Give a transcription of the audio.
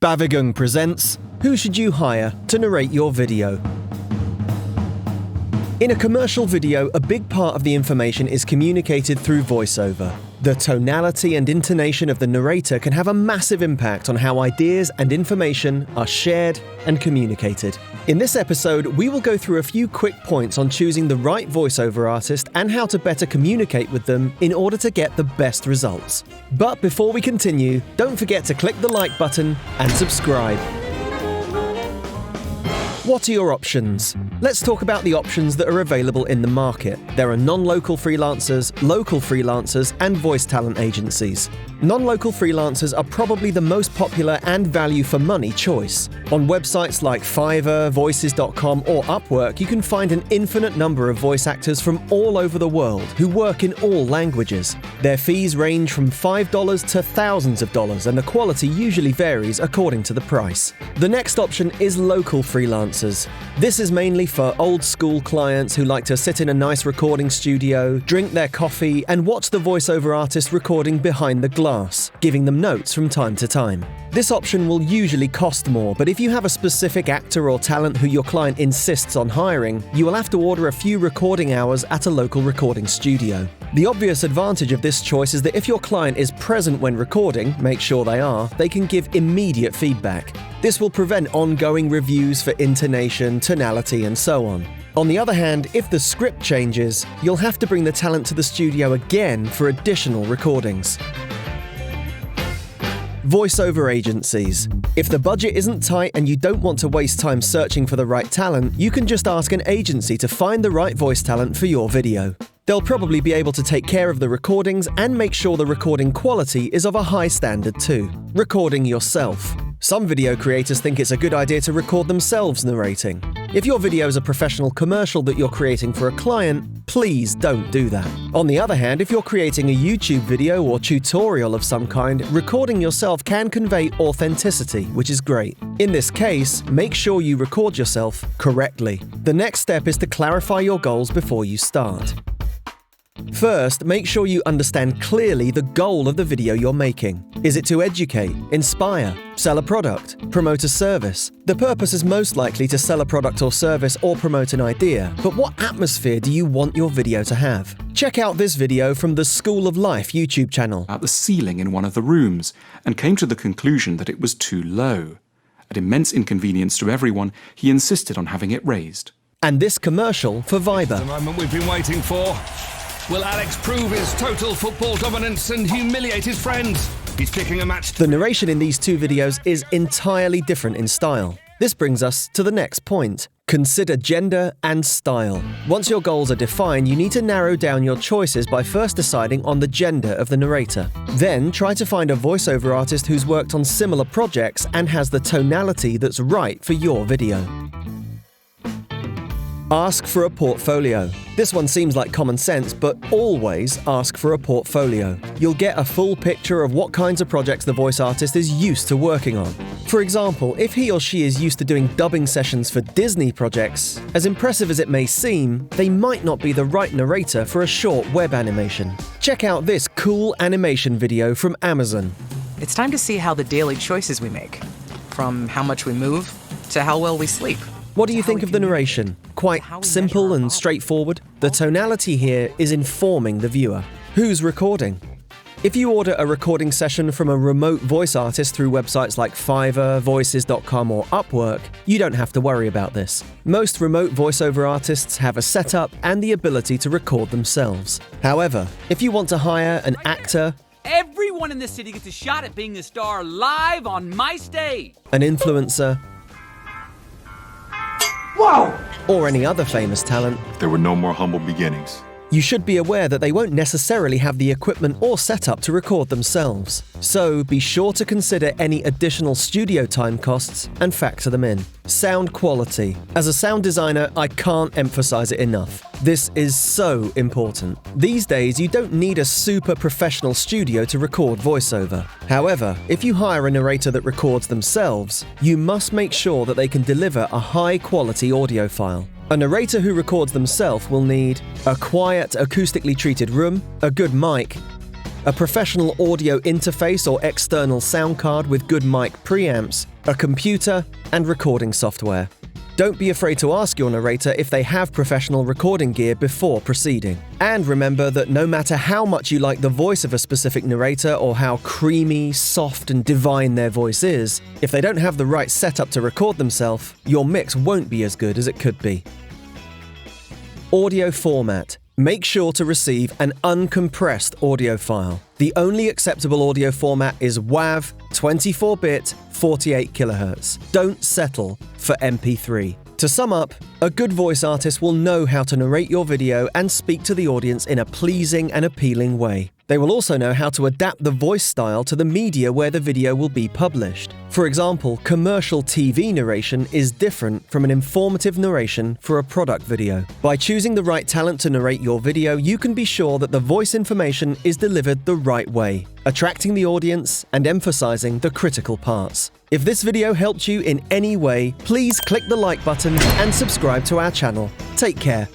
Bavigung presents Who Should You Hire to Narrate Your Video? In a commercial video, a big part of the information is communicated through voiceover. The tonality and intonation of the narrator can have a massive impact on how ideas and information are shared and communicated. In this episode, we will go through a few quick points on choosing the right voiceover artist and how to better communicate with them in order to get the best results. But before we continue, don't forget to click the like button and subscribe. What are your options? Let's talk about the options that are available in the market. There are non-local freelancers, local freelancers, and voice talent agencies. Non-local freelancers are probably the most popular and value for money choice. On websites like Fiverr, Voices.com, or Upwork, you can find an infinite number of voice actors from all over the world who work in all languages. Their fees range from $5 to thousands of dollars, and the quality usually varies according to the price. The next option is local freelancers. This is mainly for old-school clients who like to sit in a nice recording studio, drink their coffee, and watch the voiceover artist recording behind the glass, giving them notes from time to time. This option will usually cost more, but if you have a specific actor or talent who your client insists on hiring, you will have to order a few recording hours at a local recording studio. The obvious advantage of this choice is that if your client is present when recording, make sure they are, they can give immediate feedback. This will prevent ongoing reviews for intonation, tonality, and so on. On the other hand, if the script changes, you'll have to bring the talent to the studio again for additional recordings. Voiceover agencies. If the budget isn't tight and you don't want to waste time searching for the right talent, you can just ask an agency to find the right voice talent for your video. They'll probably be able to take care of the recordings and make sure the recording quality is of a high standard too. Recording yourself. Some video creators think it's a good idea to record themselves narrating. If your video is a professional commercial that you're creating for a client, please don't do that. On the other hand, if you're creating a YouTube video or tutorial of some kind, recording yourself can convey authenticity, which is great. In this case, make sure you record yourself correctly. The next step is to clarify your goals before you start. First, make sure you understand clearly the goal of the video you're making. Is it to educate, inspire, sell a product, promote a service? The purpose is most likely to sell a product or service or promote an idea, but what atmosphere do you want your video to have? Check out this video from the School of Life YouTube channel. At the ceiling in one of the rooms and came to the conclusion that it was too low. At immense inconvenience to everyone, he insisted on having it raised. And this commercial for Viber. The moment we've been waiting for. Will Alex prove his total football dominance and humiliate his friends? He's picking a match. The narration in these two videos is entirely different in style. This brings us to the next point. Consider gender and style. Once your goals are defined, you need to narrow down your choices by first deciding on the gender of the narrator. Then try to find a voiceover artist who's worked on similar projects and has the tonality that's right for your video. Ask for a portfolio. This one seems like common sense, but always ask for a portfolio. You'll get a full picture of what kinds of projects the voice artist is used to working on. For example, if he or she is used to doing dubbing sessions for Disney projects, as impressive as it may seem, they might not be the right narrator for a short web animation. Check out this cool animation video from Amazon. It's time to see how the daily choices we make, from how much we move to how well we sleep. What do you think of the narration? Quite simple and straightforward? The tonality here is informing the viewer. Who's recording? If you order a recording session from a remote voice artist through websites like Fiverr, Voices.com, or Upwork, you don't have to worry about this. Most remote voiceover artists have a setup and the ability to record themselves. However, if you want to hire an actor, everyone in this city gets a shot at being a star live on my stage. An influencer, Whoa! or any other famous talent, There were no more humble beginnings. you should be aware that they won't necessarily have the equipment or setup to record themselves. So be sure to consider any additional studio time costs and factor them in. Sound quality. As a sound designer, I can't emphasize it enough. This is so important. These days, you don't need a super professional studio to record voiceover. However, if you hire a narrator that records themselves, you must make sure that they can deliver a high-quality audio file. A narrator who records themselves will need a quiet, acoustically treated room, a good mic, a professional audio interface or external sound card with good mic preamps, a computer, and recording software. Don't be afraid to ask your narrator if they have professional recording gear before proceeding. And remember that no matter how much you like the voice of a specific narrator or how creamy, soft, and divine their voice is, if they don't have the right setup to record themselves, your mix won't be as good as it could be. Audio format. Make sure to receive an uncompressed audio file. The only acceptable audio format is WAV, 24-bit, 48 kHz. Don't settle for MP3. To sum up, a good voice artist will know how to narrate your video and speak to the audience in a pleasing and appealing way. They will also know how to adapt the voice style to the media where the video will be published. For example, commercial TV narration is different from an informative narration for a product video. By choosing the right talent to narrate your video, you can be sure that the voice information is delivered the right way, attracting the audience and emphasizing the critical parts. If this video helped you in any way, please click the like button and subscribe to our channel. Take care.